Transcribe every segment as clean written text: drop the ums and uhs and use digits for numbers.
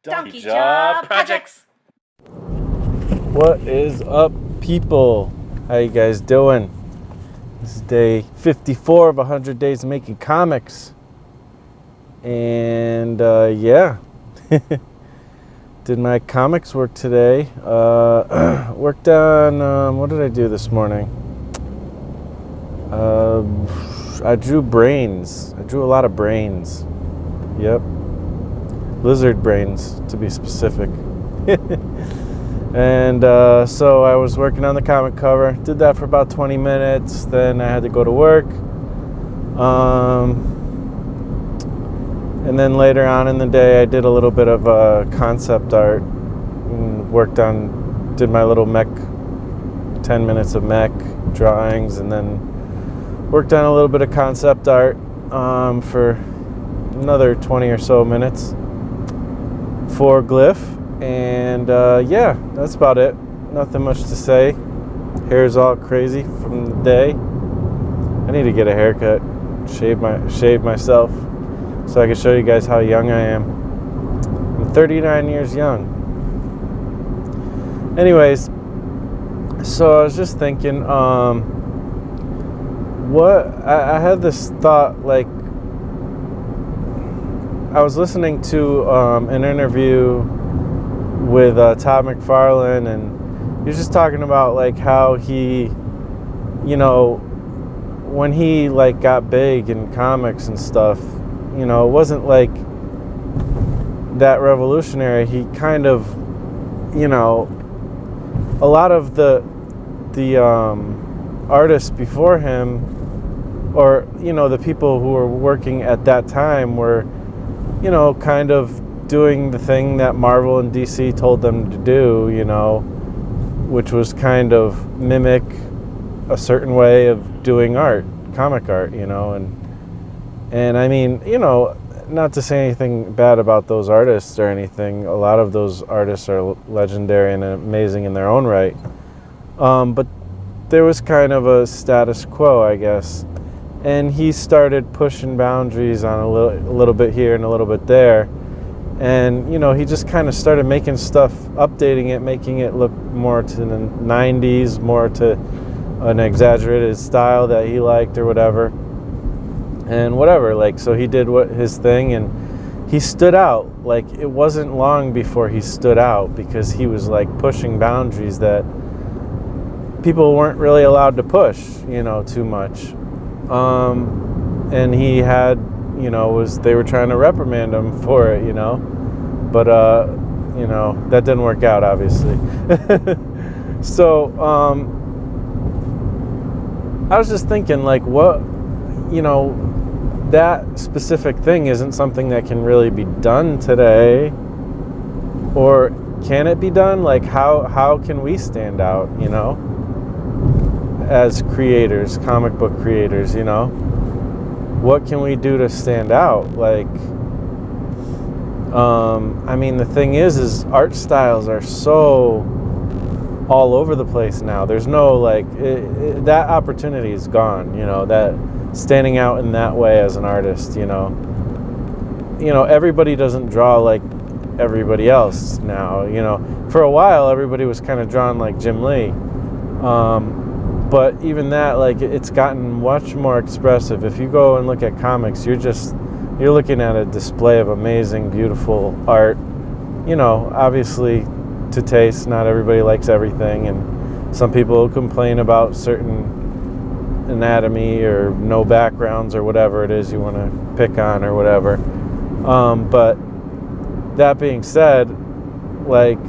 Donkey Jaw Projects. What is up, people? How you guys doing? This is day 54 of 100 days of making comics. And yeah, did my comics work today. Worked on, what did I do this morning? I drew brains. I drew a lot of brains. Yep. Lizard brains, to be specific. And so I was working on the comic cover. Did that for about 20 minutes. Then I had to go to work. And then later on in the day, I did a little bit of concept art. Did my little mech, 10 minutes of mech drawings, and then worked on a little bit of concept art for another 20 or so minutes for Glyph. And yeah, that's about it. Nothing much to say. Hair's all crazy from the day. I need to get a haircut, shave myself, so I can show you guys how young I am. I'm 39 years young. Anyways, so I was just thinking, I had this thought, like, I was listening to an interview with Todd McFarlane, and he was just talking about like how he, you know, when he like got big in comics and stuff, you know, it wasn't like that revolutionary. He kind of, you know, a lot of the artists before him, or you know, the people who were working at that time were, you know, kind of doing the thing that Marvel and DC told them to do, you know, which was kind of mimic a certain way of doing art, comic art, you know, and I mean, you know, not to say anything bad about those artists or anything. A lot of those artists are legendary and amazing in their own right, but there was kind of a status quo, I guess, and he started pushing boundaries on a little bit here and a little bit there. And, you know, he just kind of started making stuff, updating it, making it look more to the 90s, more to an exaggerated style that he liked or whatever. And whatever, like, so he did his thing, and he stood out. Like, it wasn't long before he stood out, because he was, like, pushing boundaries that people weren't really allowed to push, you know, too much. And he had, you know, they were trying to reprimand him for it, you know, but you know, that didn't work out, obviously. So I was just thinking, like, what, you know, that specific thing isn't something that can really be done today, or can it be done? Like, how can we stand out, you know, as creators, comic book creators, you know? What can we do to stand out? Like, I mean, the thing is art styles are so all over the place now. There's no, like, that opportunity is gone, you know, that standing out in that way as an artist, you know. You know, everybody doesn't draw like everybody else now, you know. For a while, everybody was kind of drawn like Jim Lee. But even that, like, it's gotten much more expressive. If you go and look at comics, you're looking at a display of amazing, beautiful art. You know, obviously, to taste, not everybody likes everything, and some people complain about certain anatomy or no backgrounds or whatever it is you want to pick on or whatever. But that being said, like,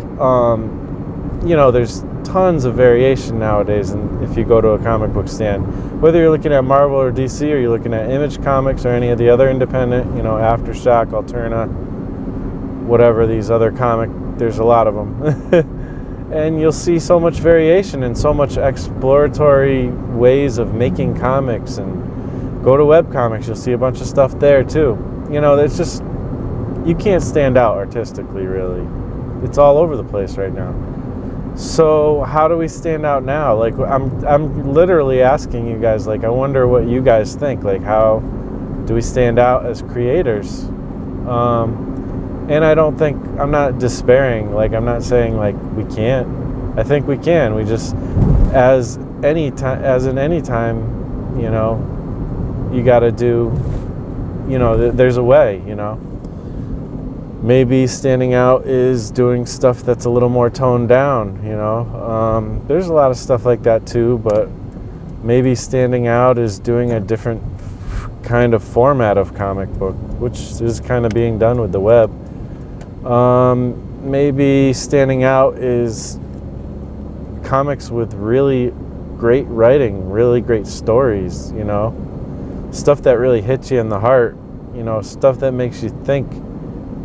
you know, there's tons of variation nowadays, and if you go to a comic book stand, whether you're looking at Marvel or DC, or you're looking at Image Comics or any of the other independent, you know, Aftershock, Alterna, whatever, these other there's a lot of them. And you'll see so much variation and so much exploratory ways of making comics. And go to webcomics, you'll see a bunch of stuff there too. You know, it's just, you can't stand out artistically, really. It's all over the place right now. So how do we stand out now? Like, I'm literally asking you guys, like, I wonder what you guys think. Like, how do we stand out as creators? And I don't think, I'm not despairing. Like, I'm not saying like we can't. I think we can. We just, as in any time, you know, you got to do, you know, there's a way, you know. Maybe standing out is doing stuff that's a little more toned down, you know. There's a lot of stuff like that too, but maybe standing out is doing a different kind of format of comic book, which is kind of being done with the web. Maybe standing out is comics with really great writing, really great stories, you know, stuff that really hits you in the heart, you know, stuff that makes you think,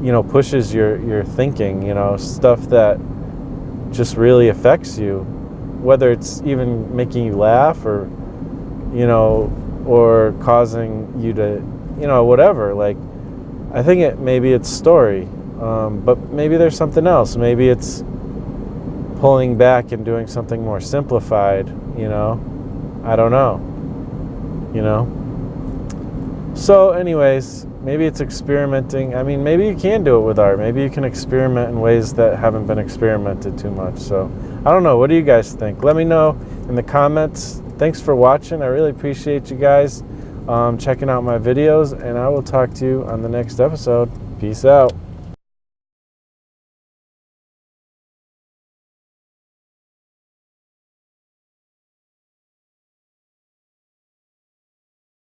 you know, pushes your thinking, you know, stuff that just really affects you, whether it's even making you laugh or, you know, or causing you to, you know, whatever. Like, I think maybe it's story, but maybe there's something else. Maybe it's pulling back and doing something more simplified, you know. I don't know, you know. So anyways, maybe it's experimenting. I mean, maybe you can do it with art. Maybe you can experiment in ways that haven't been experimented too much. So I don't know. What do you guys think? Let me know in the comments. Thanks for watching. I really appreciate you guys checking out my videos, and I will talk to you on the next episode. Peace out.